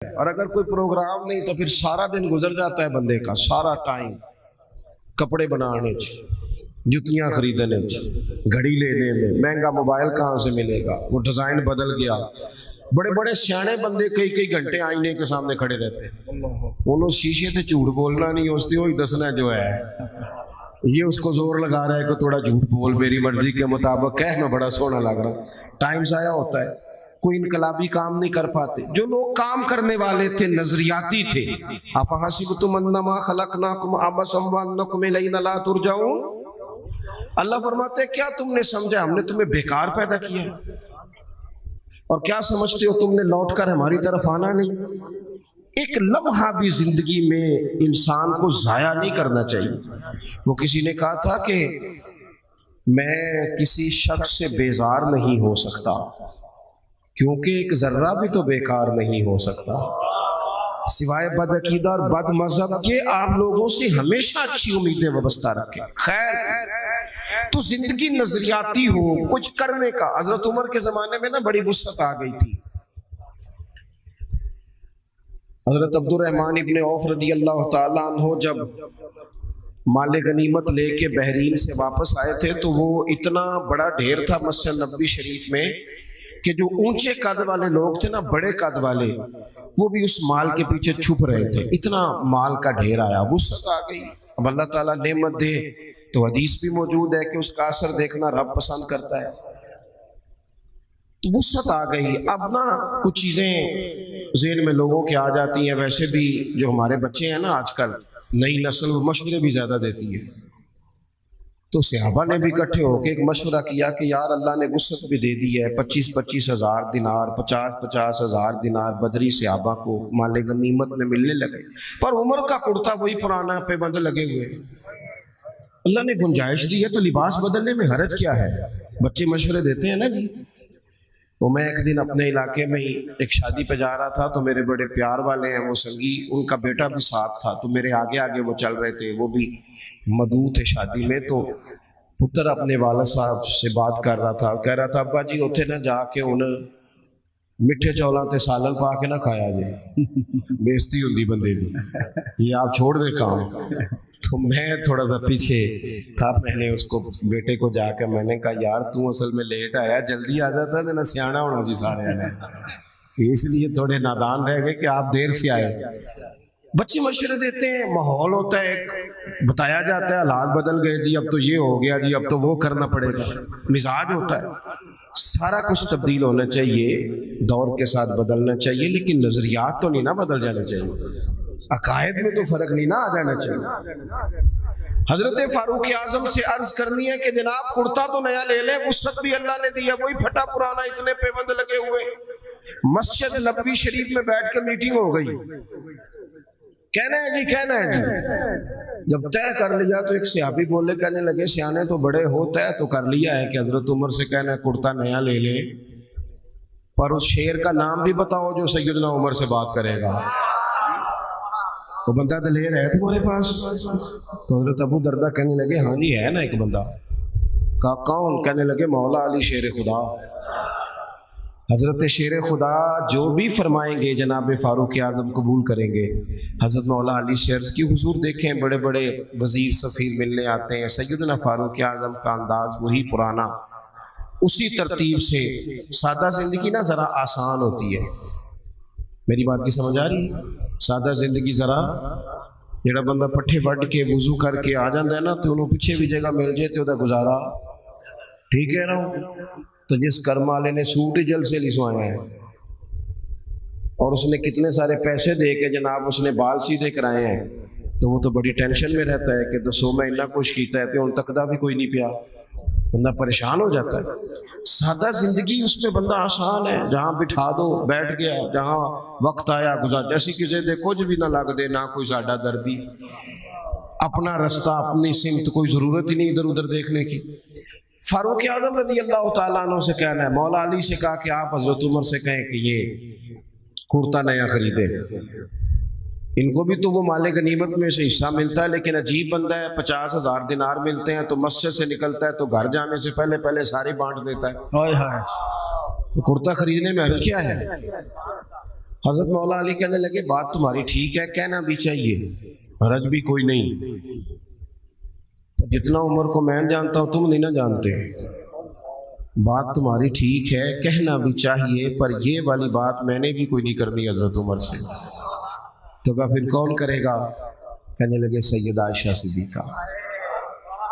اور اگر کوئی پروگرام نہیں تو پھر سارا دن گزر جاتا ہے بندے کا، سارا ٹائم کپڑے بنانے جتیاں خریدنے گھڑی لینے میں، مہنگا موبائل کہاں سے ملے گا، وہ ڈیزائن بدل گیا۔ بڑے بڑے سیانے بندے کئی کئی گھنٹے آئینے کے سامنے کھڑے رہتے ہیں، انہوں شیشے تے جھوٹ بولنا نہیں، اس وہی دسنا جو ہے، یہ اس کو زور لگا رہا ہے کہ تھوڑا جھوٹ بول، میری مرضی کے مطابق کہہ، میں بڑا سونا لگ رہا ہوں۔ ٹائم ضائع ہوتا ہے، کوئی انقلابی کام نہیں کر پاتے۔ جو لوگ کام کرنے والے تھے، نظریاتی تھے، افحسبتم انما خلقناکم عبثا وانکم الینا لا ترجعون، اللہ فرماتے ہیں کیا تم نے سمجھا ہم نے تمہیں بیکار پیدا کیا، اور کیا سمجھتے ہو تم نے لوٹ کر ہماری طرف آنا نہیں؟ ایک لمحہ بھی زندگی میں انسان کو ضائع نہیں کرنا چاہیے۔ وہ کسی نے کہا تھا کہ میں کسی شخص سے بیزار نہیں ہو سکتا کیونکہ ایک ذرہ بھی تو بیکار نہیں ہو سکتا، سوائے بد عقیدہ اور بد مذہب کے آپ لوگوں سے ہمیشہ اچھی امیدیں وابستہ رکھیں۔ خیر تو زندگی نظریاتی ہو، کچھ کرنے کا۔ حضرت عمر کے زمانے میں نا بڑی وسعت آ گئی تھی۔ حضرت عبد الرحمن ابن عوف رضی اللہ تعالیٰ عنہ جب مال غنیمت لے کے بحرین سے واپس آئے تھے تو وہ اتنا بڑا ڈھیر تھا مسجد نبوی شریف میں کہ جو اونچے قد والے لوگ تھے نا، بڑے قد والے، وہ بھی اس مال کے پیچھے چھپ رہے تھے، اتنا مال کا ڈھیر آیا، وسعت آ گئی۔ اب اللہ تعالیٰ نعمت دے تو حدیث بھی موجود ہے کہ اس کا اثر دیکھنا رب پسند کرتا ہے، تو وسعت آ گئی۔ اب نا کچھ چیزیں ذہن میں لوگوں کے آ جاتی ہیں، ویسے بھی جو ہمارے بچے ہیں نا آج کل نئی نسل، وہ مشورے بھی زیادہ دیتی ہے، تو صحابہ نے بھی اکٹھے ہو کے ایک مشورہ کیا کہ یار اللہ نے وسعت بھی دے دی ہے، 25-25 ہزار دینار، 50-50 ہزار دینار بدری صحابہ کو مال غنیمت میں ملنے لگے، پر عمر کا کرتا وہی پرانا پہ بند لگے ہوئے۔ اللہ نے گنجائش دی ہے تو لباس بدلنے میں حرج کیا ہے؟ بچے مشورے دیتے ہیں نا جی۔ وہ میں ایک دن اپنے علاقے میں ہی ایک شادی پہ جا رہا تھا، تو میرے بڑے پیار والے ہیں وہ سنگی، ان کا بیٹا بھی ساتھ تھا، تو میرے آگے آگے وہ چل رہے تھے، وہ بھی مدعو تھے شادی میں۔ تو پتر اپنے والد صاحب سے بات کر رہا تھا، کہہ رہا تھا ابا جی اتھے نہ جا کے انہیں میٹھے چولاں تے سالن پا کے نہ کھایا جائے، بےزتی ہوندی بندے دی، یہ آپ چھوڑ دے کام۔ تو میں تھوڑا سا پیچھے تھا، میں نے اس کو بیٹے کو جا کے میں نے کہا یار تو اصل میں لیٹ آیا، جلدی آ جاتا ہے نہ سیانا ہونا سی سارے نے، اس لیے تھوڑے نادان رہ گئے کہ آپ دیر سے آئے۔ بچے مشورے دیتے ہیں، ماحول ہوتا ہے، بتایا جاتا ہے حالات بدل گئے جی، اب تو یہ ہو گیا جی، اب تو وہ کرنا پڑے گا، مزاج ہوتا ہے، سارا کچھ تبدیل ہونا چاہیے، دور کے ساتھ بدلنا چاہیے، لیکن نظریات تو نہیں نا بدل جانے چاہیے، عقائد میں تو فرق نہیں نہ آ جانا چاہیے۔ حضرت فاروق اعظم سے عرض کرنی ہے کہ جناب کرتا تو نیا لے لیں، وسعت بھی اللہ نے دیا، وہی پھٹا پرانا اتنے پیبند لگے ہوئے۔ مسجد نبوی شریف میں بیٹھ کے میٹنگ ہو گئی، کہنا ہے جی، کہنا ہے جی، جب طے کر لیا تو ایک صحابی بولے، کہنے لگے سیانے تو بڑے ہو، طے تو کر لیا ہے کہ حضرت عمر سے کہنا ہے کرتا نیا لے لے، پر اس شیر کا نام بھی بتاؤ جو سیدنا عمر سے بات کرے گا، وہ بندہ دلیر ہے تمہارے پاس؟ تو حضرت ابو دردہ کہنے لگے ہاں جی ہے نا ایک بندہ۔ کہا کون؟ کہنے لگے مولا علی شیر خدا۔ حضرت شیر خدا جو بھی فرمائیں گے جناب فاروق اعظم قبول کریں گے۔ حضرت مولا علی سے عرض کی حضور دیکھیں بڑے بڑے وزیر سفیر ملنے آتے ہیں، سیدنا فاروق اعظم کا انداز وہی پرانا، اسی ترتیب سے سادہ زندگی نا ذرا آسان ہوتی ہے۔ میری بات کی سمجھ آ رہی ہے؟ سادہ زندگی ذرا، جڑا بندہ پٹھے وڈ کے وضو کر کے آ جاندہ ہے نا تو انہوں پیچھے بھی جگہ مل جائے تو گزارا ٹھیک ہے نا۔ تو جس کرم والے نے سوٹ ہی جل سے لسوایا ہے اور اس نے کتنے سارے پیسے دے کے جناب اس نے بال سیدھے کرائے ہیں، تو وہ تو بڑی ٹینشن میں رہتا ہے کہ دسو میں اتنا کچھ کیتا ہے تو ان تک دا بھی کوئی نہیں پیا، بندہ پریشان ہو جاتا ہے۔ سادہ زندگی اس میں بندہ آسان ہے، جہاں بٹھا دو بیٹھ گیا، جہاں وقت آیا گزار، جیسی کسی دے کچھ بھی نہ لگ دے، نہ کوئی ساڈا دردی، اپنا رستہ اپنی سمت، کوئی ضرورت ہی نہیں ادھر ادھر دیکھنے کی۔ فاروق اعظم رضی اللہ تعالیٰ عنہ سے کہنا ہے، مولا علی سے کہا کہ آپ حضرت عمر سے کہیں کہ یہ کرتا نیا خریدے، ان کو بھی تو وہ مال غنیمت میں سے حصہ ملتا ہے، لیکن عجیب بندہ ہے، 50,000 دینار ملتے ہیں تو مسجد سے نکلتا ہے تو گھر جانے سے پہلے پہلے ساری بانٹ دیتا ہے۔ تو کرتا خریدنے میں حرج کیا ہے؟ حضرت مولا علی کہنے لگے بات تمہاری ٹھیک ہے، کہنا بھی چاہیے، حرج بھی کوئی نہیں، جتنا عمر کو میں جانتا ہوں تم نہیں نہ جانتے، بات تمہاری ٹھیک ہے، کہنا بھی چاہیے، پر یہ والی بات میں نے بھی کوئی نہیں کرنی حضرت عمر سے۔ تو کہا پھر کون کرے گا؟ کہنے لگے سیدہ عائشہ صدیقہ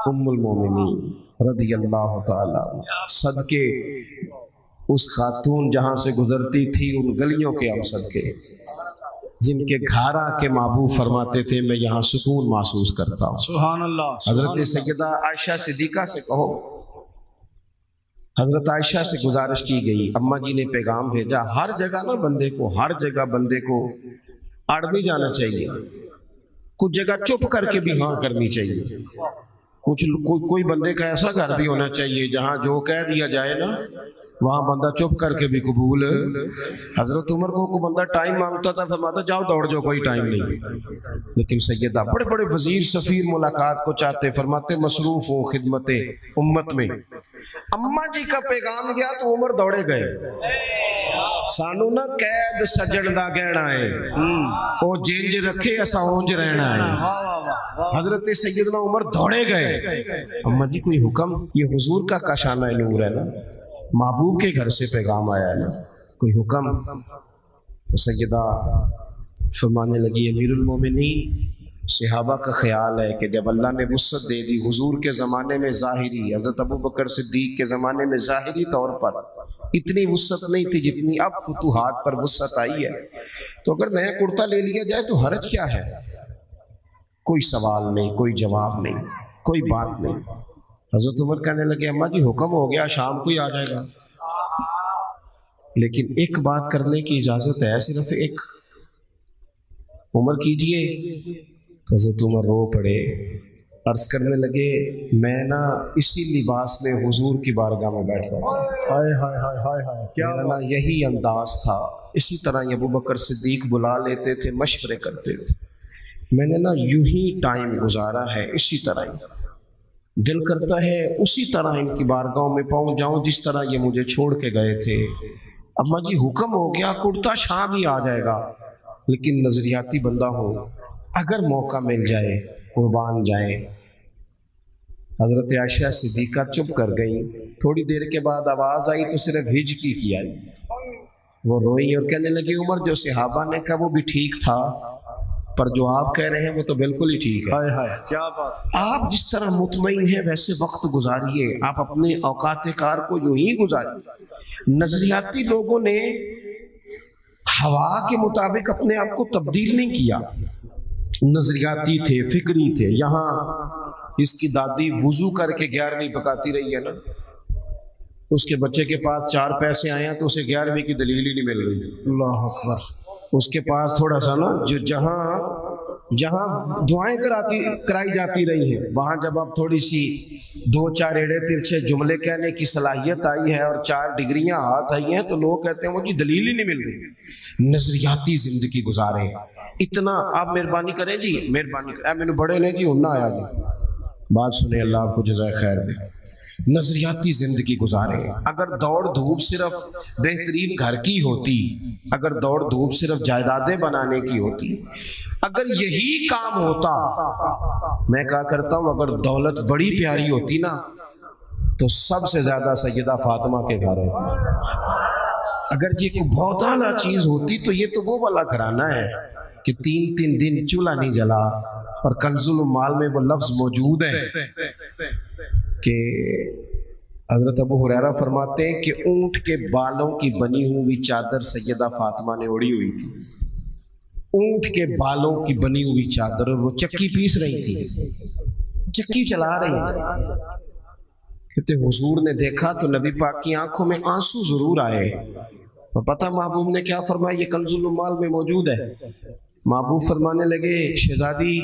ام المومنین رضی اللہ تعالیٰ عنہ، صدقے اس خاتون جہاں سے گزرتی تھی ان گلیوں کے ہم صدقے، جن کے گھارا کے محبوب فرماتے تھے میں یہاں سکون محسوس کرتا ہوں۔ سبحان اللہ۔ حضرت سیدہ عائشہ صدیقہ سے کہو، حضرت عائشہ سے گزارش کی گئی، اماں جی نے پیغام بھیجا، ہر جگہ نا بندے کو، ہر جگہ بندے کو اڑ نہیں جانا چاہیے، کچھ جگہ چپ کر کے بھی ہاں کرنی چاہیے، کوئی بندے کا ایسا گھر بھی ہونا چاہیے جہاں جو کہہ دیا جائے نا وہاں بندہ چپ کر کے بھی قبول۔ حضرت عمر کو کوئی بندہ ٹائم مانگتا تھا، فرماتا جاؤ دوڑ جاؤ، کوئی ٹائم نہیں، لیکن سیدہ بڑے بڑے وزیر سفیر ملاقات کو چاہتے، فرماتے مصروف ہو خدمت امت میں۔ اماں جی کا پیغام گیا تو عمر دوڑے گئے، سانو نہ قید سجن دا گہنا ہے، او جینج رکھے اسا اونج رہنا ہے۔ حضرت سیدنا عمر دوڑے گئے، اماں جی کوئی حکم؟ یہ حضور کا کاشانہ نور ہے نا، محبوب کے گھر سے پیغام آیا ہے نا، کوئی حکم؟ تو سیدہ فرمانے لگی امیر المومنین، صحابہ کا خیال ہے کہ جب اللہ نے وسعت دے دی، حضور کے زمانے میں ظاہری، حضرت ابو بکر صدیق کے زمانے میں ظاہری طور پر اتنی وسعت نہیں تھی جتنی اب فتوحات پر وسعت آئی ہے، تو اگر نیا کرتا لے لیا جائے تو حرج کیا ہے؟ کوئی سوال نہیں، کوئی جواب نہیں، کوئی بات نہیں۔ حضرت عمر کہنے لگے اماں جی حکم ہو گیا، شام کو ہی آ جائے گا، لیکن ایک بات کرنے کی اجازت ہے، صرف ایک۔ عمر کیجئے۔ حضرت عمر رو پڑے، عرض کرنے لگے میں نا اسی لباس میں حضور کی بارگاہ میں بیٹھتا ہوں، کیا نا یہی انداز تھا، اسی طرح ابو بکر صدیق بلا لیتے تھے، مشورے کرتے تھے، میں نے نا یوں ہی ٹائم گزارا ہے، اسی طرح ہی دل کرتا ہے اسی طرح ان کی بارگاہوں میں پہنچ جاؤں جس طرح یہ مجھے چھوڑ کے گئے تھے۔ اماں جی حکم ہو گیا، کرتا شام ہی آ جائے گا، لیکن نظریاتی بندہ ہو، اگر موقع مل جائے قربان جائیں۔ حضرت عائشہ صدیقہ چپ کر گئی، تھوڑی دیر کے بعد آواز آئی تو صرف ہجکی کی آئی، وہ روئی اور کہنے لگی عمر جو صحابہ نے کہا وہ بھی ٹھیک تھا، پر جو آپ کہہ رہے ہیں وہ تو بالکل ہی ٹھیک ہے۔ کیا بات! آپ جس طرح مطمئن ہیں ویسے وقت گزاریے، آپ اپنے اوقات کار کو یوں ہی گزاریے۔ نظریاتی لوگوں نے ہوا کے مطابق اپنے آپ کو تبدیل نہیں کیا، نظریاتی تھے، فکری تھے۔ یہاں اس کی دادی وضو کر کے 11ویں پکاتی رہی ہے نا، اس کے بچے کے پاس 4 پیسے آئے ہیں تو اسے 11ویں کی دلیل ہی نہیں مل رہی۔ اللہ اکبر! اس کے پاس تھوڑا سا نا جو جہاں دعائیں کرائی جاتی رہی ہیں، وہاں جب اب تھوڑی سی 2-4 ایڑے ترچھے جملے کہنے کی صلاحیت آئی ہے اور 4 ڈگریاں ہاتھ آئی ہیں تو لوگ کہتے ہیں وہ جی دلیل ہی نہیں مل رہی۔ نظریاتی زندگی گزارے، اتنا آپ مہربانی کریں جی، مہربانی کریں، میں نے بڑے نے جی ہونا آیا جی، بات سنیں، اللہ آپ کو جزائے خیر دے۔ نظریاتی زندگی گزارے۔ اگر دوڑ دھوپ صرف بہترین گھر کی ہوتی، اگر دوڑ دھوپ صرف جائیدادیں بنانے کی ہوتی، اگر یہی کام ہوتا، میں کہا کرتا ہوں اگر دولت بڑی پیاری ہوتی نا تو سب سے زیادہ سیدہ فاطمہ کے گھر ہوتی۔ اگر یہ کوئی بہت اعلیٰ چیز ہوتی تو یہ تو وہ والا گھرانہ ہے کہ 3 دن چولہا نہیں جلا، اور کنز المال میں وہ لفظ موجود ہے کہ حضرت ابو ہریرہ فرماتے ہیں کہ اونٹ کے بالوں کی بنی ہوئی چادر سیدہ فاطمہ نے اوڑھی ہوئی تھی، اونٹ کے بالوں کی بنی ہوئی چادر، اور وہ چکی پیس رہی تھی، چکی چلا رہی تھی۔ کہتے حضور نے دیکھا تو نبی پاک کی آنکھوں میں آنسو ضرور آئے، اور پتہ محبوب نے کیا فرمایا؟ یہ کنز المال میں موجود ہے۔ محبوب فرمانے لگے شہزادی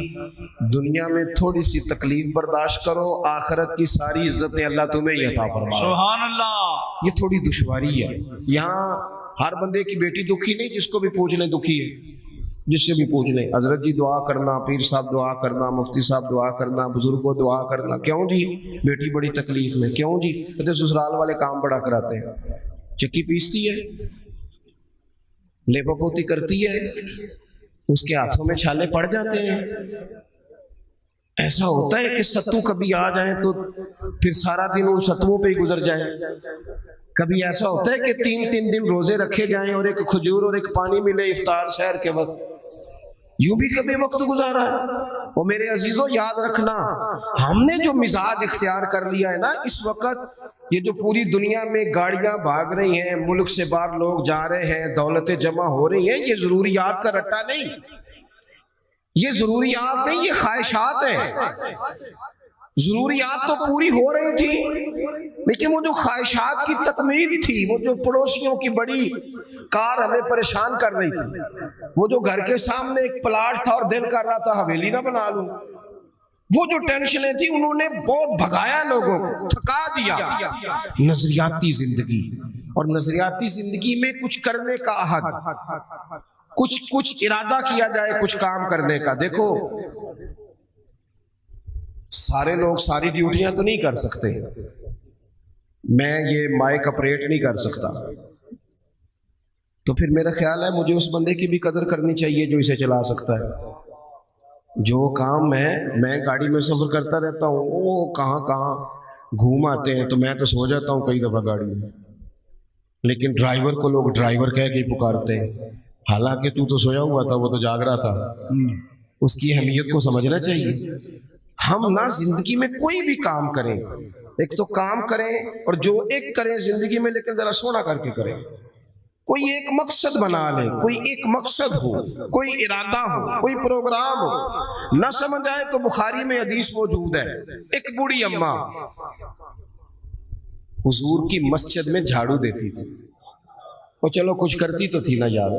دنیا میں تھوڑی سی تکلیف برداشت کرو، آخرت کی ساری عزتیں اللہ تمہیں ہی عطا فرمائے۔ سبحان اللہ! یہ تھوڑی دشواری ہے، یہاں ہر بندے کی بیٹی دکھی نہیں، جس کو بھی پوچھ لیں دکھی ہے، جس سے بھی پوچھ لیں حضرت جی دعا کرنا، پیر صاحب دعا کرنا، مفتی صاحب دعا کرنا، بزرگوں دعا کرنا، کیوں جی بیٹی بڑی تکلیف میں، کیوں جی کہتے سسرال والے کام بڑا کراتے ہیں، چکی پیستی ہے۔ लेपापोती करती है, उसके हाथों में छाले पड़ जाते हैं। ऐसा होता है कि सत्तू कभी आ जाए तो फिर सारा दिन उन सत्तुओं पे ही गुजर जाए। कभी ऐसा होता है कि 3-3 दिन रोजे रखे जाएं और एक खजूर और एक पानी मिले इफ्तार शहर के वक्त। यूं भी कभी वक्त गुजारा है। और मेरे अजीजों याद रखना, हमने जो मिजाज इख्तियार कर लिया है ना इस वक्त, ये जो पूरी दुनिया में गाड़ियां भाग रही हैं, मुल्क से बाहर लोग जा रहे हैं, दौलतें जमा हो रही हैं, ये जरूरियात का रट्टा नहीं, ये जरूरियात नहीं, ये ख्वाहिशात है। जरूरियात तो पूरी हो रही थी, लेकिन वो जो ख्वाहिशात की तकमील थी, वो जो पड़ोसियों की बड़ी कार हमें परेशान कर रही थी, वो जो घर के सामने एक प्लाट था और दिल कर रहा था हवेली ना बना लूं, वो जो टेंशनें थी उन्होंने बहुत भगाया लोगों को, थका दिया। नजरियाती जिंदगी, और नजरियाती जिंदगी में कुछ करने का अहद, कुछ इरादा किया जाए कुछ काम करने का। देखो सारे लोग सारी ड्यूटियां तो नहीं कर सकते, मैं ये माइक ऑपरेट नहीं कर सकता, तो फिर मेरा ख्याल है मुझे उस बंदे की भी कदर करनी चाहिए जो इसे चला सकता है। जो काम मैं गाड़ी में सफर करता रहता हूँ, वो कहाँ कहाँ घूम आते हैं, तो मैं तो सो जाता हूँ कई दफा गाड़ी में, लेकिन ड्राइवर को लोग ड्राइवर कह के पुकारते हैं, हालांकि तू तो सोया हुआ था, वो तो जाग रहा था। उसकी अहमियत को समझना चाहिए। हम ना जिंदगी में कोई भी काम करें, एक तो काम करें और जो एक करें जिंदगी में, लेकिन जरा सोना करके करें। कोई एक मकसद बना ले, कोई एक मकसद हो, कोई इरादा हो, कोई प्रोग्राम हो। ना समझ आए तो बुखारी में हदीस मौजूद है, एक बूढ़ी अम्मा हुजूर की मस्जिद में झाड़ू देती थी, और चलो कुछ करती तो थी ना यार।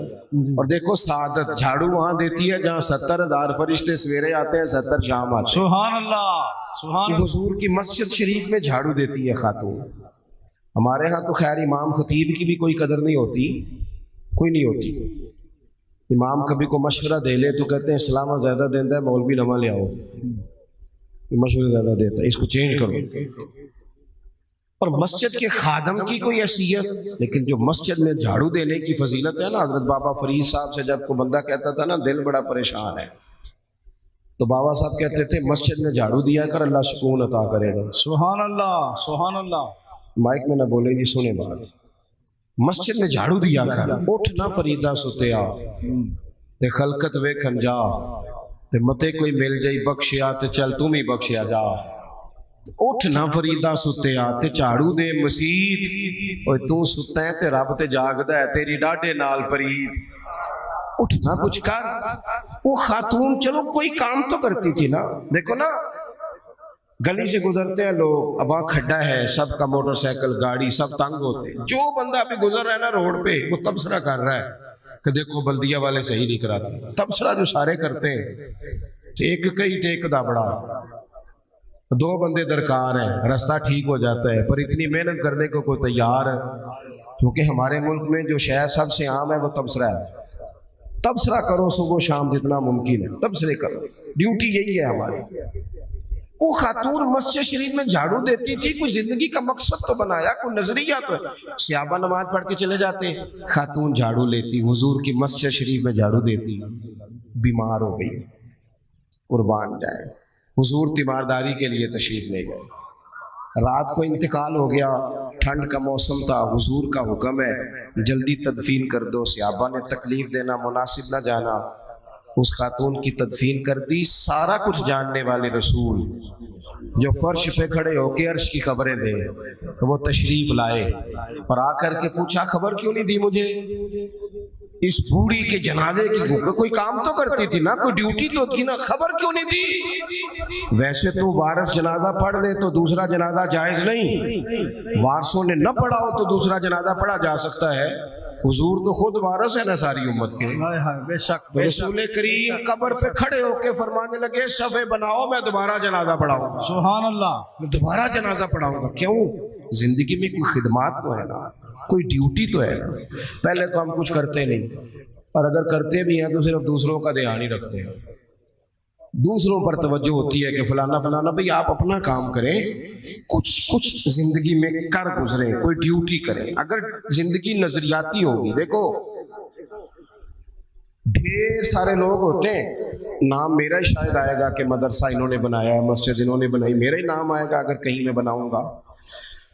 और देखो सादत, झाड़ू वहां देती है जहां 70,000 फरिश्ते सवेरे आते हैं, 70 शाम आते हैं। सुभान अल्लाह, सुभान अल्लाह। हुजूर की मस्जिद शरीफ में झाड़ू देती है खातून। हमारे यहाँ तो खैर इमाम खतीब की भी कोई कदर नहीं होती, कोई नहीं होती। इमाम कभी को मशवरा दे ले तो कहते हैं इस्लाम ज्यादा देता है, मौलवी नवा ले आओ, मशवरा ज्यादा देता है, इसको चेंज करो। और मस्जिद के खादम की कोई हैसियत, लेकिन जो मस्जिद में झाड़ू देने की फजीलत है ना, हजरत बाबा फरीद साहब से जब को बंदा कहता था ना दिल बड़ा परेशान है, तो बाबा साहब कहते थे मस्जिद में झाड़ू दिया कर, अल्लाह सुकून अता करेगा। सुभान अल्लाह, सुभान अल्लाह। माइक में ना बोले जी, सुने बात, मस्जिद में झाड़ू दिया कर, उठ ना फरीदा सुतिया ते खलकत वेखन जा, ते मते कोई मिल जाई बख्शिया ते चल तुम ही बख्शिया जा। उठ ना फरीदा सुतिया ते झाड़ू दे मसीत, ओए तू सुता है ते रब ते जागदा है, तेरी डाढे नाल परीत। उठ ना कुछ कर। वो खातून चलो कोई काम तो करती थी ना। देखो ना गली से गुजरते हैं लोग, अब वहाँ खड्डा है, सबका मोटरसाइकिल गाड़ी सब तंग होते हैं। जो बंदा अभी गुजर रहा है ना रोड पे, वो तबसरा कर रहा है कि देखो बल्दिया वाले सही नहीं कराते। तबसरा जो सारे करते हैं, तो एक कई थे एक दाबड़ा, 2 बंदे दरकार हैं, रास्ता ठीक हो जाता है। पर इतनी मेहनत करने को कोई तैयार है, क्योंकि हमारे मुल्क में जो शय सबसे आम है वो तबसरा है। तबसरा करो सुबह शाम जितना मुमकिन है, तबसरे करो, ड्यूटी यही है हमारी। वो खातून मस्जिद शरीफ में झाड़ू देती थी, कोई जिंदगी का मकसद तो बनाया, कोई नजरिया तो है। सहाबा नमाज पढ़ के चले जाते, खातून झाड़ू लेती, हुजूर की मस्जिद शरीफ में झाड़ू देती। बीमार हो गई, कुर्बान जाए, हुजूर तीमारदारी के लिए तशरीफ ले गए। रात को इंतकाल हो गया, ठंड का मौसम था, हुजूर का हुक्म है जल्दी तदफीन कर दो। सहाबा ने तकलीफ देना मुनासिब न जाना, उस खातून की तदफीन कर दी। सारा कुछ जानने वाले रसूल जो फर्श पे खड़े होके अर्श की खबरें दे, तो वो तशरीफ लाए और आकर के पूछा खबर क्यों नहीं दी मुझे? इस बूढ़ी के जनाजे की कोई काम तो करती थी ना, कोई ड्यूटी तो थी ना, खबर क्यों नहीं दी? वैसे तो वारिस जनाजा पढ़ ले तो दूसरा जनाजा जायज नहीं, वारसों ने न पढ़ा हो तो दूसरा जनाजा पढ़ा जा सकता है। हुजूर तो खुद वारिस है ना सारी उम्मत के। बेशक तो रसूल करीम कब्र पे खड़े होके फरमाने लगे सफे बनाओ, मैं दोबारा जनाजा पढ़ाऊंगा। सुभान अल्लाह। मैं दोबारा जनाजा पढ़ाऊंगा। क्यों? जिंदगी में कोई खिदमात तो है ना, कोई ड्यूटी तो है ना। पहले तो हम कुछ करते नहीं, और अगर करते भी हैं तो सिर्फ दूसरों का ध्यान ही रखते हैं। दूसरों पर तवज्जो होती है कि फलाना फलाना, भाई आप अपना काम करें, कुछ जिंदगी में कर गुजरें, कोई ड्यूटी करें। अगर जिंदगी नजरियाती होगी, देखो ढेर सारे लोग होते हैं, नाम मेरा ही शायद आएगा कि मदरसा इन्होंने बनाया है, मस्जिद इन्होंने बनाई, मेरा ही नाम आएगा अगर कहीं मैं बनाऊंगा।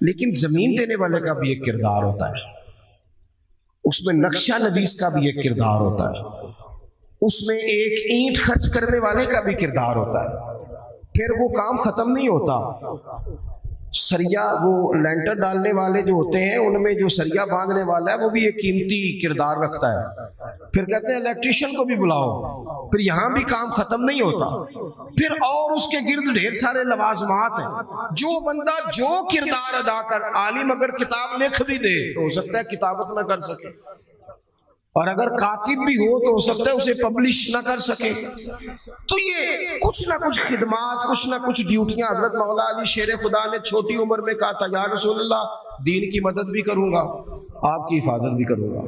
लेकिन जमीन देने वाले का भी एक किरदार होता है, उसमें नक्शा नवीस का भी एक किरदार होता है, उसमें एक ईंट खर्च करने वाले का भी किरदार होता है। फिर वो काम खत्म नहीं होता। सरिया, वो लेंटर डालने वाले जो होते हैं, उनमें जो सरिया बांधने वाला है वो भी एक कीमती किरदार रखता है। फिर कहते हैं इलेक्ट्रिशियन को भी बुलाओ, फिर यहाँ भी काम खत्म नहीं होता। फिर और उसके गिर्द ढेर सारे लवाजमात हैं। जो बंदा जो किरदार अदा कर, आलिम अगर किताब लिख भी दे तो हो सकता है किताबत ना कर सके, और अगर कातिब भी हो तो हो सकता है उसे पब्लिश ना कर सके। तो ये कुछ ना कुछ खिदमात, कुछ ना कुछ ड्यूटियां। हजरत मौला अली शेर खुदा ने छोटी उम्र में कहा था, या रसूलल्लाह, दीन की मदद भी करूंगा, आपकी हिफाजत भी करूंगा।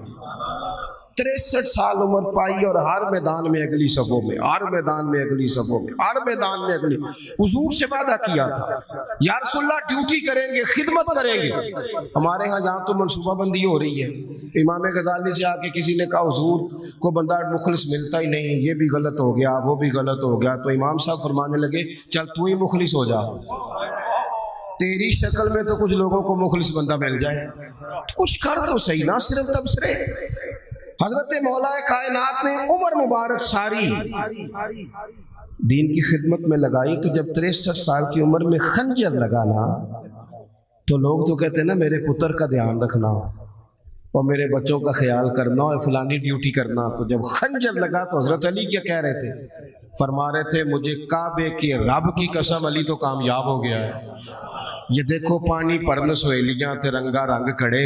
63 साल उम्र पाई और हर मैदान में अगली सफों में, हर मैदान में अगली सफों में, हर मैदान में अगली। हुजूर से वादा किया था, या रसूलल्लाह ड्यूटी करेंगे, खिदमत करेंगे। हमारे यहाँ यहाँ तो मनसूबाबंदी हो रही है। इमाम गजाली से आके किसी ने कहा, हुजूर को बंदा मुखलिस मिलता ही नहीं, ये भी गलत हो गया, वो भी गलत हो गया। तो इमाम साहब फरमाने लगे, चल तू ही मुखलिस हो जा, तेरी शक्ल में तो कुछ लोगों को मुखलिस बंदा मिल जाए, कुछ कर तो सही ना, सिर्फ तबसरे। हजरत मौला कायनात ने उम्र मुबारक सारी दीन की खिदमत में लगाई। तो जब 63 साल की उम्र में खंजर लगाना, तो लोग तो कहते हैं ना, मेरे पुत्र का ध्यान रखना और मेरे बच्चों का ख्याल करना और फलानी ड्यूटी करना। तो जब खंजर लगा तो हजरत अली क्या कह रहे थे? फरमा रहे थे, मुझे काबे के रब की कसम, अली तो कामयाब हो गया है। ये देखो पानी परन सहेलियां ते रंगा रंग कड़े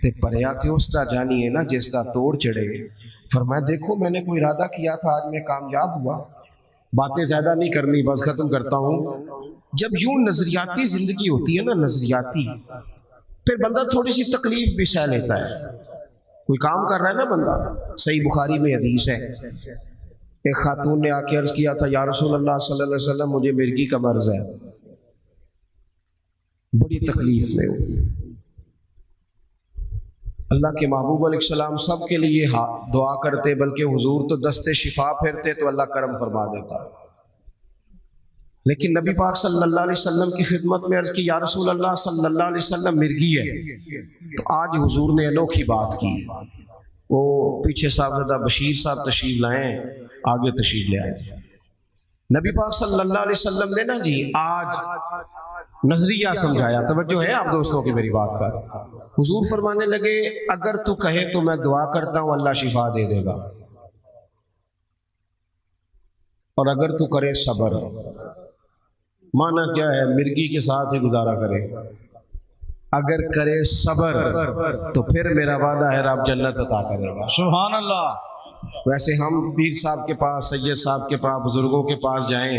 ते परया थे उसका जानिए ना जिसका तोड़ चढ़े। फरमाया, देखो मैंने कोई इरादा किया था, आज मैं कामयाब हुआ। बातें ज्यादा नहीं करनी, बस खत्म करता हूँ। जब यूं नजरियाती जिंदगी होती है ना, नजरियाती, फिर बंदा थोड़ी सी तकलीफ भी सह लेता है। कोई काम कर रहा है ना बंदा, सही बुखारी में हदीस है, एक खातून ने आके अर्ज किया था, या रसूल अल्लाह सल्लल्लाहु अलैहि वसल्लम, मुझे मिर्गी का मर्ज है, बड़ी तकलीफ में हूँ। अल्लाह के महबूब अलैहिस्सलाम सब के लिए दुआ करते, बल्कि हुजूर तो दस्ते शिफा फेरते तो अल्लाह करम फरमा देता। लेकिन नबी पाक सल्लल्लाहु अलैहि वसल्लम की खिदमत में अर्ज की, या रसूल अल्लाह सल्लल्लाहु अलैहि वसल्लम, मिर्गी है। तो आज हुजूर ने अनोखी बात की। वो पीछे साहबजादा बशीर साहब तशरीफ लाए, आगे तशरीफ ले आए। नबी पाक सल्लल्लाहु अलैहि वसल्लम ने ना जी आज नजरिया समझाया। तवज्जो है आप दोस्तों की मेरी बात पर। हुजूर फरमाने लगे, अगर तू कहे तो मैं दुआ करता हूं, अल्लाह शिफा दे देगा, और अगर तू करे सब्र। माना क्या है? मिर्गी के साथ ही गुजारा करे। अगर करे सब्र तो फिर मेरा वादा है रब जन्नत अता करेगा। सुभान अल्लाह। वैसे हम पीर साहब के पास, सैयद साहब के पास, बुजुर्गों के पास जाएं,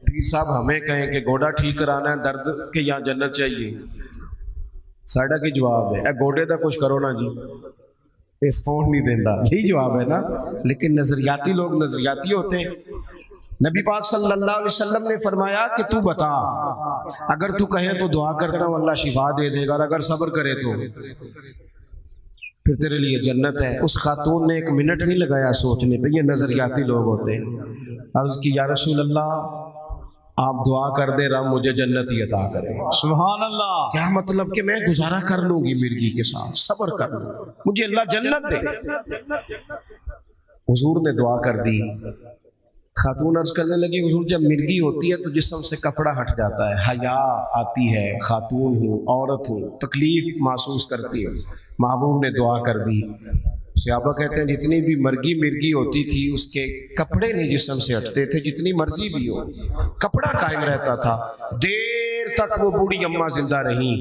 पीर साहब हमें कहें कि गोडा ठीक कराना है, दर्द के यहाँ जन्नत चाहिए, साडा की जवाब है, ए गोडे का कुछ करो ना जी, ये सौन नहीं देता, यही जवाब है ना। लेकिन नजरियाती लोग नजरियाती होते हैं। नबी पाक सल्लल्लाहु अलैहि वसल्लम ने फरमाया कि तू बता, अगर तू कहे तो दुआ करता हूँ, अल्लाह शिफा दे देगा, और अगर सब्र करे तो फिर तेरे लिए जन्नत है। उस खातून ने 1 मिनट नहीं लगाया सोचने पे, ये नजरियाती लोग होते हैं। और उसकी, या रसूल अल्लाह, आप दुआ कर दे, रब मुझे जन्नत ही अता करे। सुभान अल्लाह। क्या मतलब कि मैं गुजारा कर लूंगी मिर्गी के साथ, सब्र कर लूं, मुझे अल्लाह जन्नत दे। हुजूर ने दुआ कर दी। खातून अर्ज करने लगी, हुजूर जब मिर्गी होती है तो जिस्म से कपड़ा हट जाता है, हया आती है, खातून हूँ, औरत हूँ, तकलीफ महसूस करती है। महबूब ने दुआ कर दी। सहाबा कहते हैं, जितनी भी मिर्गी होती थी उसके कपड़े नहीं जिस्म से हटते थे, जितनी मर्जी भी हो, कपड़ा कायम रहता था। देर तक वो बूढ़ी अम्मा जिंदा रही।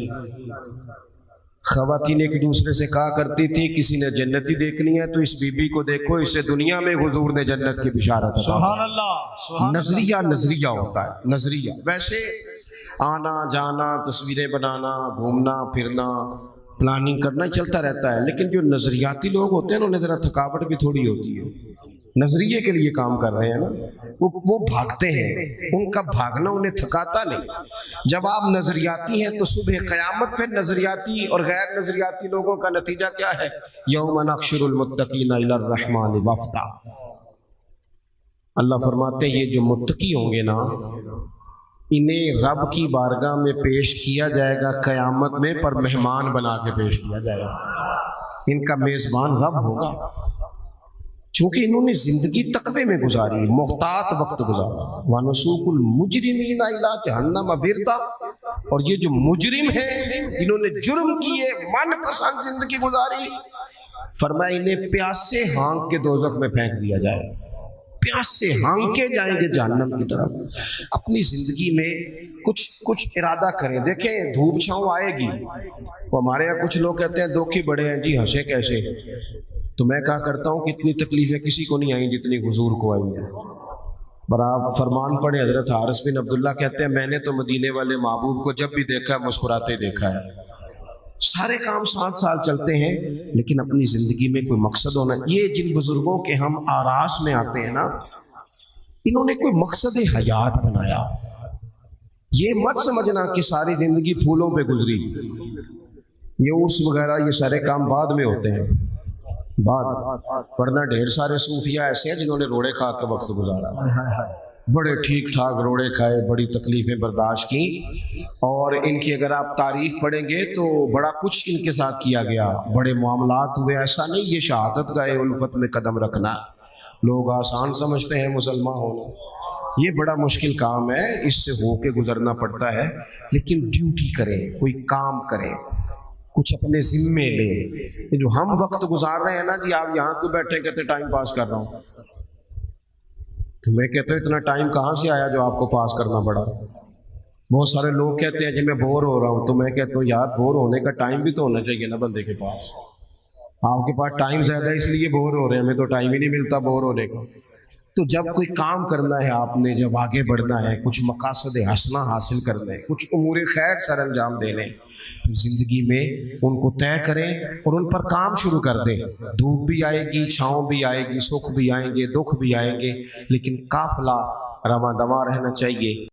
खवातीन एक दूसरे से कहा करती थी, किसी ने जन्नती देखनी है तो इस बीबी को देखो, इसे दुनिया में हुजूर ने जन्नत की बिशारत दी। सुभान अल्लाह। नजरिया होता है, नजरिया। वैसे आना जाना, तस्वीरें बनाना, घूमना फिरना, प्लानिंग करना चलता रहता है, लेकिन जो नजरियाती लोग होते हैं उन्हें जरा थकावट भी थोड़ी होती है। नजरिए के लिए काम कर रहे हैं ना, वो भागते हैं, उनका भागना उन्हें थकाता नहीं। जब आप नजरियाती हैं तो सुबह क़यामत पे नजरियाती और गैर नजरियाती लोगों का नतीजा क्या है? यौम नहशुरुल मुत्तकीना इलर रहमान वफ्दा। अल्लाह फरमाते हैं ये जो मुत्तकी होंगे ना, इन्हें रब की बारगाह में पेश किया जाएगा क़यामत में, पर मेहमान बना के पेश किया जाएगा। इनका मेज़बान रब होगा, चूँकि इन्होंने ज़िंदगी तकवे में गुजारी, मोहतात वक्त गुजारा। वनसूकुल मुजरिमीना इला जहन्नम विरदा। और ये जो मुजरिम है, इन्होंने जुर्म किए, मनपसंद जिंदगी गुजारी, फरमाया इन्हें प्यासे हाँक के दोज़ख में फेंक दिया जाए, प्यासे हाँके जाएंगे जहन्नम की तरफ। अपनी जिंदगी में कुछ इरादा करें। देखें धूप छाँव आएगी, वो हमारे यहाँ कुछ लोग कहते हैं दुख ही बड़े हैं जी, हंसे कैसे। तो मैं कहा करता हूँ कि इतनी तकलीफें किसी को नहीं आई जितनी हुजूर को आई हैं। पर आप फरमान पढ़े, हजरत हारिस बिन अब्दुल्ला कहते हैं मैंने तो मदीने वाले महबूब को जब भी देखा मुस्कुराते देखा है। सारे काम 7 साल चलते हैं, लेकिन अपनी ज़िंदगी में कोई मकसद होना। ये जिन बुजुर्गों के हम आरास में आते हैं ना, इन्होंने कोई मकसद हयात बनाया। ये मत समझना कि सारी ज़िंदगी फूलों पे गुजरी, ये उर्स वगैरह ये सारे काम बाद में होते हैं, बाद। वरना ढेर सारे सूफिया ऐसे हैं जिन्होंने रोड़े खा के वक्त गुजारा, बड़े ठीक ठाक रोड़े खाए, बड़ी तकलीफ़ें बर्दाश्त की, और इनकी अगर आप तारीख पढ़ेंगे तो बड़ा कुछ इनके साथ किया गया, बड़े मामलात हुए। ऐसा नहीं ये शहादत गाए उल्फत में कदम रखना लोग आसान समझते हैं मुसलमान होना, ये बड़ा मुश्किल काम है, इससे होके गुजरना पड़ता है। लेकिन ड्यूटी करें, कोई काम करें, कुछ अपने जिम्मे लें। ये जो हम वक्त गुजार रहे हैं ना जी, आप यहाँ क्यों बैठे कहते टाइम पास कर रहा हूँ, तो मैं कहता हूँ इतना टाइम कहाँ से आया जो आपको पास करना पड़ा। बहुत सारे लोग कहते हैं जी मैं बोर हो रहा हूँ, तो मैं कहता हूँ यार बोर होने का टाइम भी तो होना चाहिए ना बंदे के पास। आपके पास टाइम ज़्यादा इसलिए बोर हो रहे हैं, हमें तो टाइम ही नहीं मिलता बोर होने का। तो जब कोई काम करना है आपने, जब आगे बढ़ना है, कुछ मकासद हसना हासिल करना है, कुछ उमूर खैर सर अंजाम देने, जिंदगी में उनको तय करें और उन पर काम शुरू कर दें। धूप भी आएगी, छाँव भी आएगी, सुख भी आएंगे, दुख भी आएंगे, लेकिन काफिला रवां दवा रहना चाहिए।